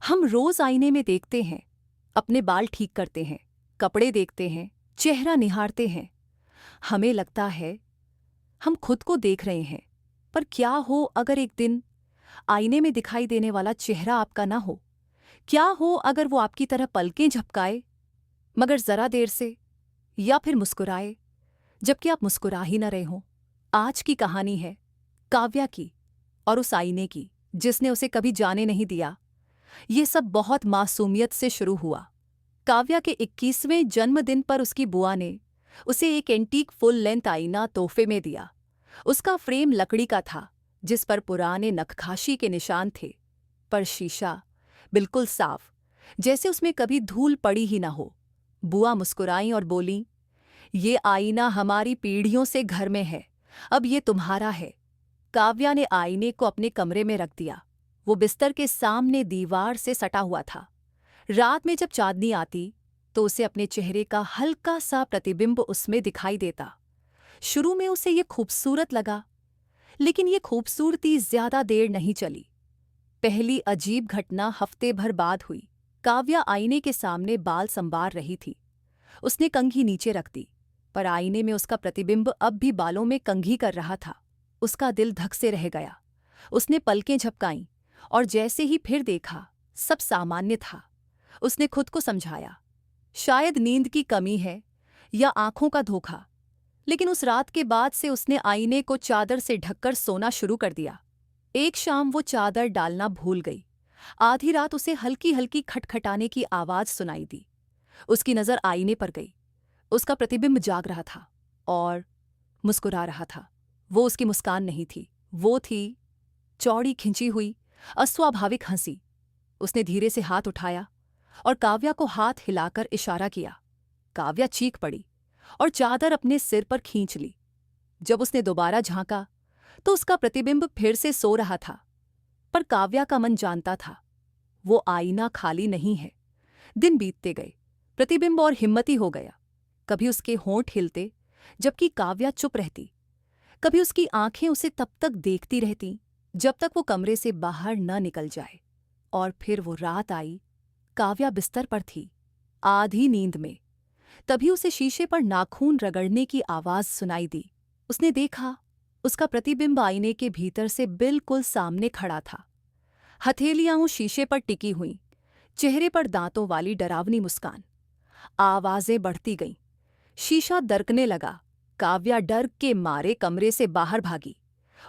हम रोज आईने में देखते हैं, अपने बाल ठीक करते हैं, कपड़े देखते हैं, चेहरा निहारते हैं। हमें लगता है हम खुद को देख रहे हैं, पर क्या हो अगर एक दिन आईने में दिखाई देने वाला चेहरा आपका ना हो? क्या हो अगर वो आपकी तरह पलकें झपकाए, मगर जरा देर से, या फिर मुस्कुराए जबकि आप मुस्कुरा ही न रहे हों? आज की कहानी है काव्या की, और उस आईने की जिसने उसे कभी जाने नहीं दिया। ये सब बहुत मासूमियत से शुरू हुआ। काव्या के 21वें जन्मदिन पर उसकी बुआ ने उसे एक एंटीक फुल लेंथ आईना तोहफे में दिया। उसका फ्रेम लकड़ी का था, जिस पर पुराने नक्काशी के निशान थे, पर शीशा बिल्कुल साफ, जैसे उसमें कभी धूल पड़ी ही ना हो। बुआ मुस्कुराईं और बोलीं, "ये आईना हमारी पीढ़ियों से घर में है, अब ये तुम्हारा है।" काव्या ने आईने को अपने कमरे में रख दिया। वो बिस्तर के सामने दीवार से सटा हुआ था। रात में जब चांदनी आती तो उसे अपने चेहरे का हल्का सा प्रतिबिंब उसमें दिखाई देता। शुरू में उसे ये खूबसूरत लगा, लेकिन ये खूबसूरती ज्यादा देर नहीं चली। पहली अजीब घटना हफ्ते भर बाद हुई। काव्या आईने के सामने बाल संवार रही थी। उसने कंघी नीचे रख दी, पर आईने में उसका प्रतिबिंब अब भी बालों में कंघी कर रहा था। उसका दिल धक से रह गया। उसने पलकें झपकाईं, और जैसे ही फिर देखा, सब सामान्य था। उसने खुद को समझाया, शायद नींद की कमी है या आंखों का धोखा। लेकिन उस रात के बाद से उसने आईने को चादर से ढककर सोना शुरू कर दिया। एक शाम वो चादर डालना भूल गई। आधी रात उसे हल्की हल्की खटखटाने की आवाज सुनाई दी। उसकी नजर आईने पर गई। उसका प्रतिबिंब जाग रहा था और मुस्कुरा रहा था। वो उसकी मुस्कान नहीं थी, वो थी चौड़ी खिंची हुई अस्वाभाविक हंसी। उसने धीरे से हाथ उठाया और काव्या को हाथ हिलाकर इशारा किया। काव्या चीख पड़ी और चादर अपने सिर पर खींच ली। जब उसने दोबारा झांका तो उसका प्रतिबिंब फिर से सो रहा था, पर काव्या का मन जानता था वो आईना खाली नहीं है। दिन बीतते गए, प्रतिबिंब और हिम्मती हो गया। कभी उसके होंठ हिलते जबकि काव्या चुप रहती। कभी उसकी आंखें उसे तब तक देखती रहती जब तक वो कमरे से बाहर न निकल जाए। और फिर वो रात आई। काव्या बिस्तर पर थी, आधी नींद में। तभी उसे शीशे पर नाखून रगड़ने की आवाज सुनाई दी। उसने देखा, उसका प्रतिबिंब आईने के भीतर से बिल्कुल सामने खड़ा था। हथेलियां उस शीशे पर टिकी हुईं, चेहरे पर दांतों वाली डरावनी मुस्कान। आवाजें बढ़ती गईं। शीशा दरकने लगा। काव्या डर के मारे कमरे से बाहर भागी।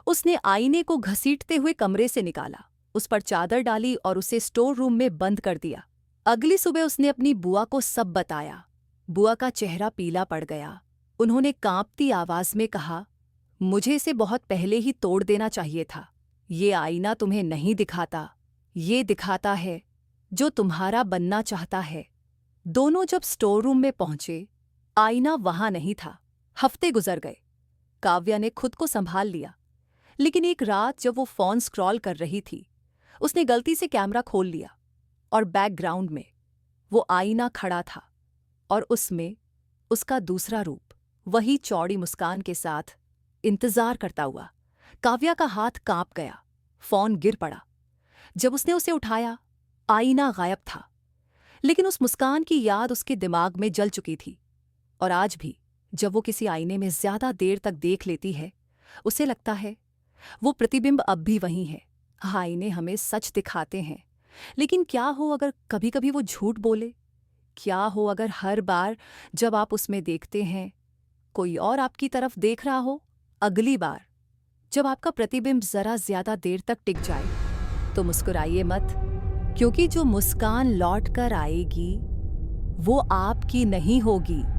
उसने आईने को घसीटते हुए कमरे से निकाला, उस पर चादर डाली और उसे स्टोर रूम में बंद कर दिया। अगली सुबह उसने अपनी बुआ को सब बताया। बुआ का चेहरा पीला पड़ गया। उन्होंने कांपती आवाज में कहा, "मुझे इसे बहुत पहले ही तोड़ देना चाहिए था। ये आईना तुम्हें नहीं दिखाता, ये दिखाता है जो तुम्हारा बनना चाहता है।" दोनों जब स्टोर रूम में पहुंचे, आईना वहां नहीं था। हफ्ते गुजर गए। काव्या ने खुद को संभाल लिया, लेकिन एक रात जब वो फोन स्क्रॉल कर रही थी, उसने गलती से कैमरा खोल लिया और बैकग्राउंड में वो आईना खड़ा था, और उसमें उसका दूसरा रूप, वही चौड़ी मुस्कान के साथ इंतजार करता हुआ। काव्या का हाथ कांप गया। फोन गिर पड़ा। जब उसने उसे उठाया, आईना गायब था, लेकिन उस मुस्कान की याद उसके दिमाग में जल चुकी थी। और आज भी जब वो किसी आईने में ज्यादा देर तक देख लेती है, उसे लगता है वो प्रतिबिंब अब भी वही है। आईने हमें सच दिखाते हैं, लेकिन क्या हो अगर कभी-कभी वो झूठ बोले? क्या हो अगर हर बार जब आप उसमें देखते हैं, कोई और आपकी तरफ देख रहा हो? अगली बार जब आपका प्रतिबिंब जरा ज्यादा देर तक टिक जाए, तो मुस्कुराइए मत, क्योंकि जो मुस्कान लौट कर आएगी वो आपकी नहीं होगी,